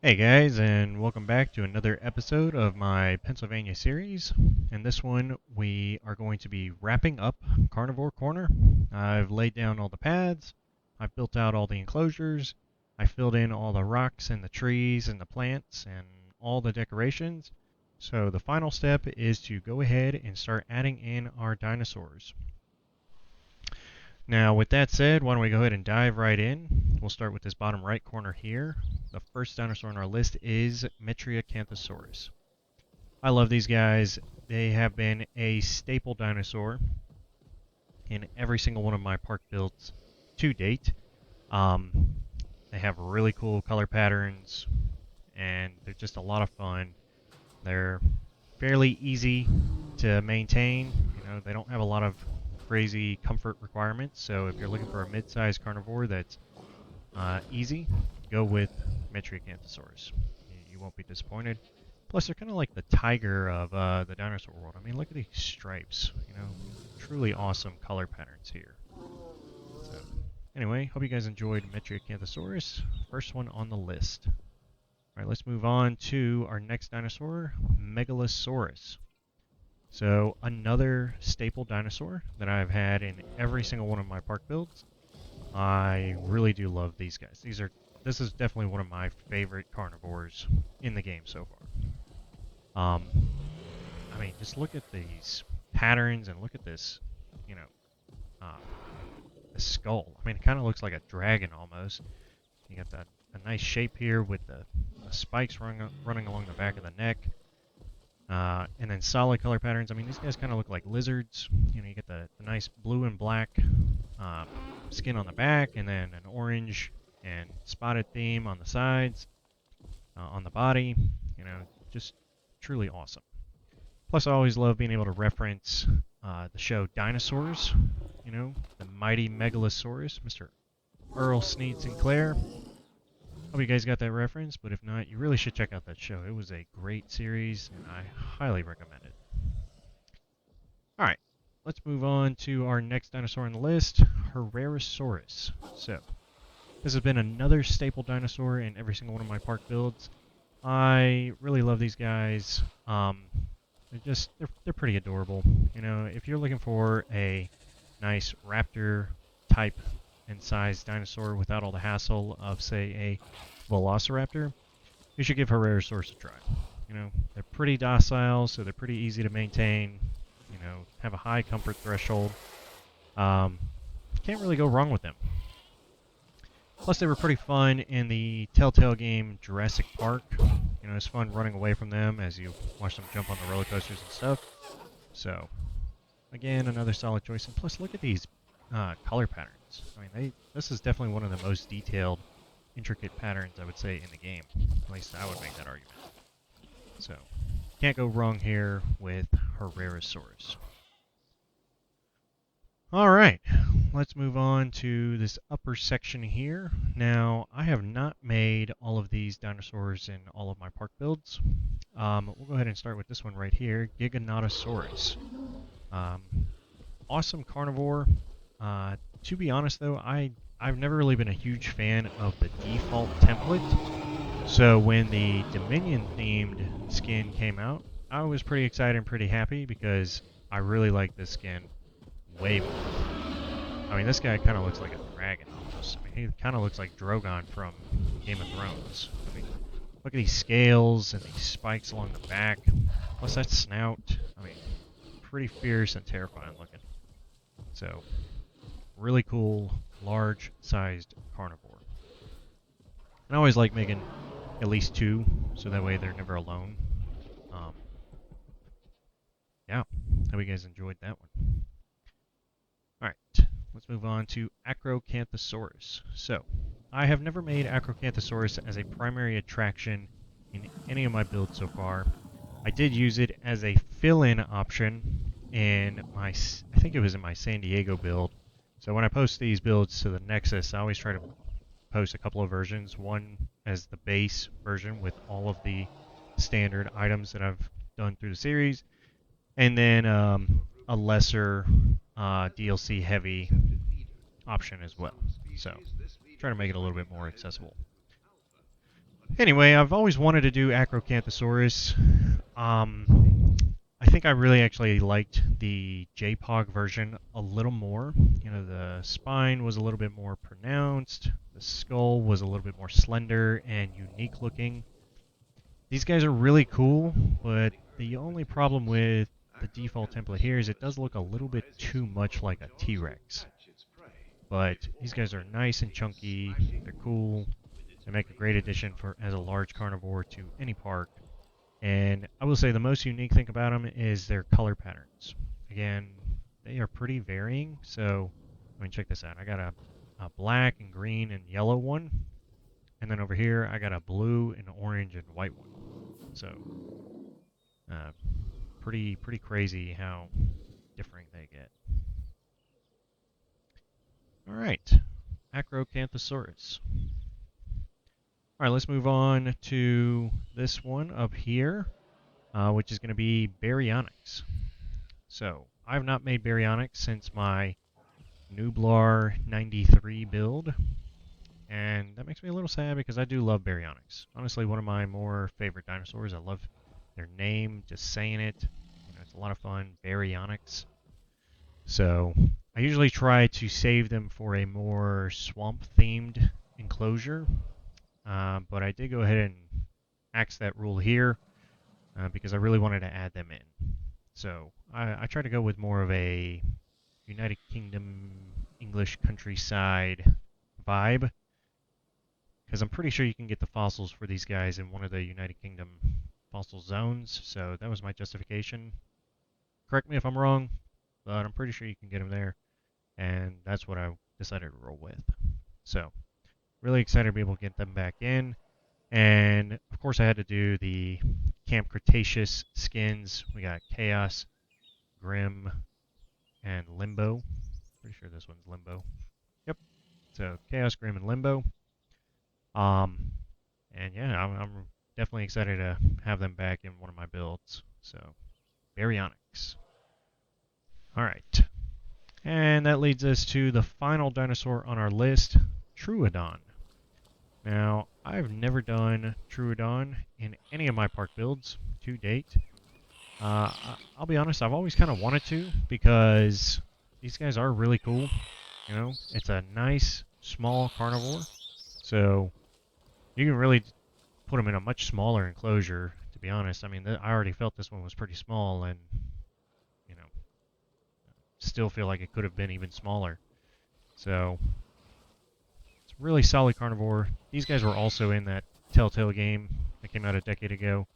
Hey guys, and welcome back to another episode of my Pennsylvania series. In this one, we are going to be wrapping up Carnivore Corner. I've laid down all the paths, I've built out all the enclosures, I filled in all the rocks and the trees and the plants and all the decorations. So the final step is to go ahead and start adding in our dinosaurs. Now, with that said, why don't we go ahead and dive right in? We'll start with this bottom right corner here. The first dinosaur on our list is Metriacanthosaurus. I love these guys. They have been a staple dinosaur in every single one of my park builds to date. Um, they have really cool color patterns, and they're just a lot of fun. They're fairly easy to maintain. They don't have a lot of crazy comfort requirements. So if you're looking for a mid-sized carnivore that's easy, go with Metriacanthosaurus. You won't be disappointed. Plus, they're kind of like the tiger of the dinosaur world. I mean, look at these stripes. Truly awesome color patterns here. So, anyway, hope you guys enjoyed Metriacanthosaurus. First one on the list. All right, let's move on to our next dinosaur, Megalosaurus. So another staple dinosaur that I've had in every single one of my park builds. I really do love these guys. This is definitely one of my favorite carnivores in the game so far. I mean, just look at these patterns and look at this, uh, the skull. I mean, it kind of looks like a dragon almost. You got a nice shape here with the spikes running along the back of the neck. And then solid color patterns. I mean, these guys kind of look like lizards. You get the nice blue and black skin on the back, and then an orange and spotted theme on the sides, on the body. Just truly awesome. Plus, I always love being able to reference the show Dinosaurs. The mighty Megalosaurus, Mr. Earl Sneed Sinclair. Hope you guys got that reference, but if not, you really should check out that show. It was a great series, and I highly recommend it. Alright, let's move on to our next dinosaur on the list, Herrerasaurus. So, this has been another staple dinosaur in every single one of my park builds. I really love these guys. They're pretty adorable. If you're looking for a nice raptor type and sized dinosaur without all the hassle of, say, a velociraptor, you should give Herrerasaurus a try. They're pretty docile, so they're pretty easy to maintain. Have a high comfort threshold. Can't really go wrong with them. Plus, they were pretty fun in the Telltale game Jurassic Park. It's fun running away from them as you watch them jump on the roller coasters and stuff. So, again, another solid choice. And plus, look at these color patterns. I mean, this is definitely one of the most detailed, intricate patterns, I would say, in the game. At least I would make that argument. So, can't go wrong here with Herrerasaurus. Alright, let's move on to this upper section here. Now, I have not made all of these dinosaurs in all of my park builds. We'll go ahead and start with this one right here, Giganotosaurus. Awesome carnivore. To be honest, though, I've never really been a huge fan of the default template. So when the Dominion-themed skin came out, I was pretty excited and pretty happy because I really like this skin way more. I mean, this guy kind of looks like a dragon almost. I mean, he kind of looks like Drogon from Game of Thrones. I mean, look at these scales and these spikes along the back. Plus that snout. I mean, pretty fierce and terrifying looking. So, really cool, large-sized carnivore. And I always like making at least two, so that way they're never alone. Yeah, hope you guys enjoyed that one. Alright, let's move on to Acrocanthosaurus. So, I have never made Acrocanthosaurus as a primary attraction in any of my builds so far. I did use it as a fill-in option in I think it was in my San Diego build. So when I post these builds to the Nexus, I always try to post a couple of versions. One as the base version with all of the standard items that I've done through the series, and then a lesser DLC heavy option as well. So try to make it a little bit more accessible. Anyway, I've always wanted to do Acrocanthosaurus. I think I really actually liked the JPOG version a little more. You know, the spine was a little bit more pronounced, the skull was a little bit more slender and unique looking. These guys are really cool, but the only problem with the default template here is it does look a little bit too much like a T-Rex. But these guys are nice and chunky, they're cool, they make a great addition for as a large carnivore to any park. And I will say the most unique thing about them is their color patterns. Again, they are pretty varying, so I mean, check this out. I got a black and green and yellow one, and then over here I got a blue and orange and white one. So, pretty crazy how different they get. All right, Acrocanthosaurus. All right, let's move on to this one up here, which is going to be Baryonyx. So, I've not made Baryonyx since my Nublar 93 build, and that makes me a little sad because I do love Baryonyx. Honestly, one of my more favorite dinosaurs. I love their name, just saying it. You know, it's a lot of fun, Baryonyx. So, I usually try to save them for a more swamp-themed enclosure. But I did go ahead and axe that rule here because I really wanted to add them in. So I tried to go with more of a United Kingdom English countryside vibe because I'm pretty sure you can get the fossils for these guys in one of the United Kingdom fossil zones. So that was my justification. Correct me if I'm wrong, but I'm pretty sure you can get them there. And that's what I decided to roll with. So really excited to be able to get them back in. And, of course, I had to do the Camp Cretaceous skins. We got Chaos, Grim, and Limbo. Pretty sure this one's Limbo. Yep. So, Chaos, Grim, and Limbo. And, yeah, I'm definitely excited to have them back in one of my builds. So, Baryonyx. All right. And that leads us to the final dinosaur on our list, Troodon. Now, I've never done Troodon in any of my park builds to date. I'll be honest, I've always kind of wanted to because these guys are really cool. You know, it's a nice, small carnivore. So, you can really put them in a much smaller enclosure, to be honest. I mean, I already felt this one was pretty small and, you know, still feel like it could have been even smaller. So, really solid carnivore. These guys were also in that Telltale game that came out a decade ago.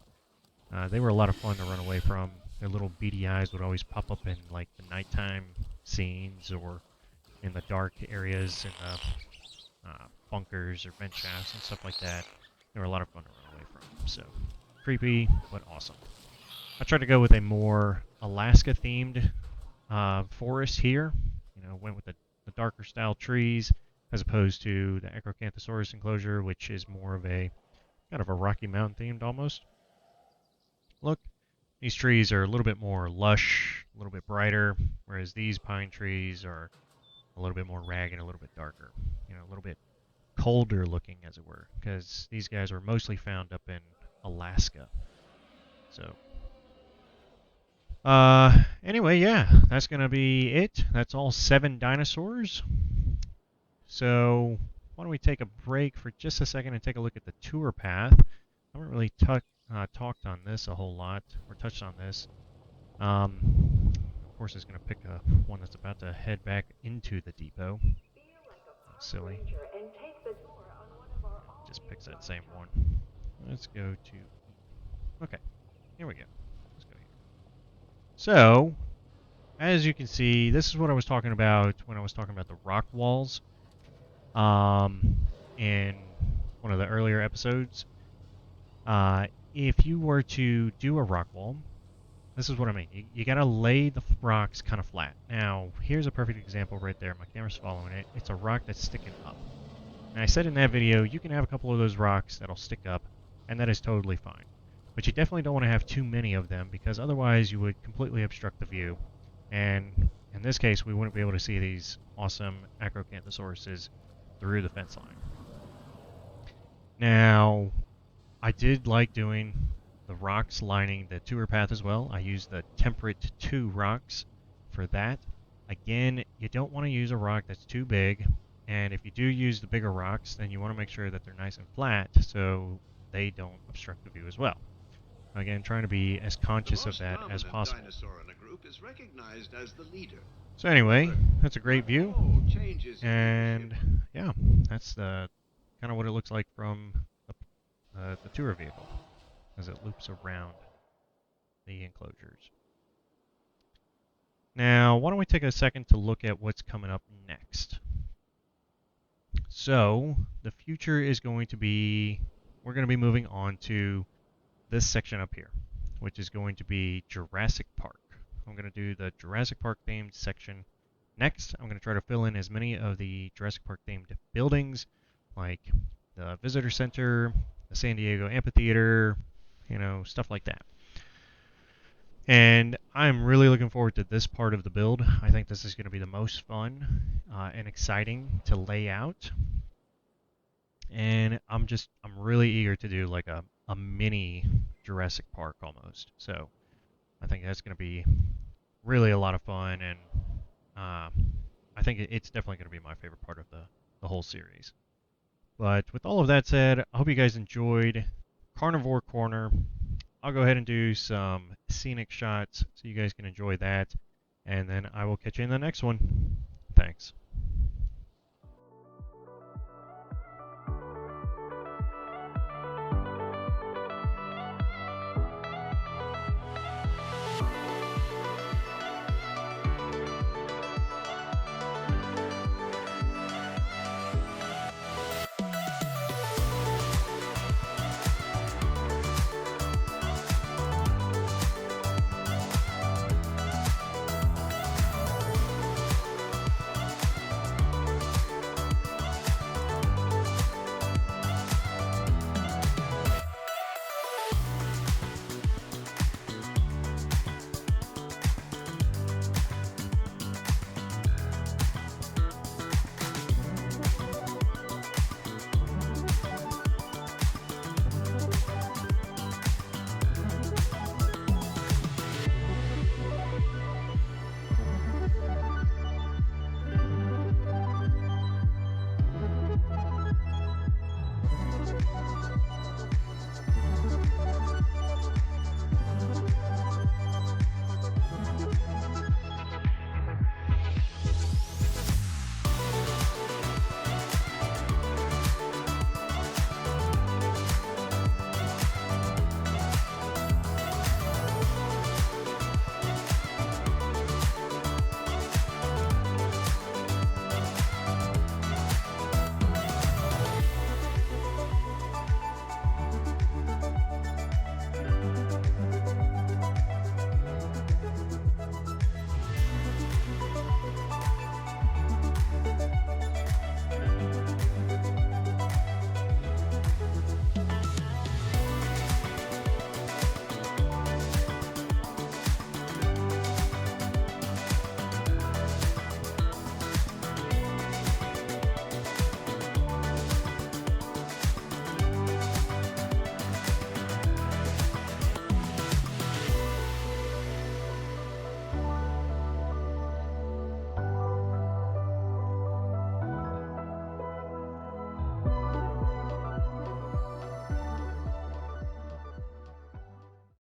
They were a lot of fun to run away from. Their little beady eyes would always pop up in like the nighttime scenes or in the dark areas in the bunkers or vent shafts and stuff like that. They were a lot of fun to run away from. So creepy, but awesome. I tried to go with a more Alaska-themed forest here. You know, went with the darker style trees, as opposed to the Acrocanthosaurus enclosure, which is more of a kind of a Rocky Mountain themed almost. Look, these trees are a little bit more lush, a little bit brighter, whereas these pine trees are a little bit more ragged, a little bit darker, you know, a little bit colder looking, as it were, because these guys were mostly found up in Alaska. So, anyway, yeah, that's going to be it. That's all 7 dinosaurs. So why don't we take a break for just a second and take a look at the tour path. I haven't really talked on this a whole lot, or touched on this. Of course, it's going to pick one that's about to head back into the depot. That's silly. Just picks that same one. Let's go to... Okay, here we go. Let's go here. So, as you can see, this is what I was talking about when I was talking about the rock walls. In one of the earlier episodes, if you were to do a rock wall, this is what I mean. You gotta lay the rocks kind of flat. Now, here's a perfect example right there. My camera's following it. It's a rock that's sticking up. And I said in that video, you can have a couple of those rocks that'll stick up, and that is totally fine. But you definitely don't want to have too many of them, because otherwise you would completely obstruct the view. And in this case, we wouldn't be able to see these awesome Acrocanthosauruses through the fence line. Now, did like doing the rocks lining the tour path as well. I used the Temperate 2 rocks for that. Again, you don't want to use a rock that's too big, and if you do use the bigger rocks, then you want to make sure that they're nice and flat so they don't obstruct the view as well. Again, trying to be as conscious of that as possible. Dinosaur in a group is recognized as the leader. So anyway, that's a great view, and yeah, that's the kind of what it looks like from the tour vehicle as it loops around the enclosures. Now, why don't we take a second to look at what's coming up next? So, the future is going to be, we're going to be moving on to this section up here, which is going to be Jurassic Park. I'm going to do the Jurassic Park themed section next. I'm going to try to fill in as many of the Jurassic Park themed buildings, like the Visitor Center, the San Diego Amphitheater, you know, stuff like that. And I'm really looking forward to this part of the build. I think this is going to be the most fun and exciting to lay out. And I'm really eager to do like a mini Jurassic Park almost. So I think that's going to be really a lot of fun, and I think it's definitely going to be my favorite part of the whole series. But with all of that said, I hope you guys enjoyed Carnivore Corner. I'll go ahead and do some Scenic Shots so you guys can enjoy that, and then I will catch you in the next one. Thanks.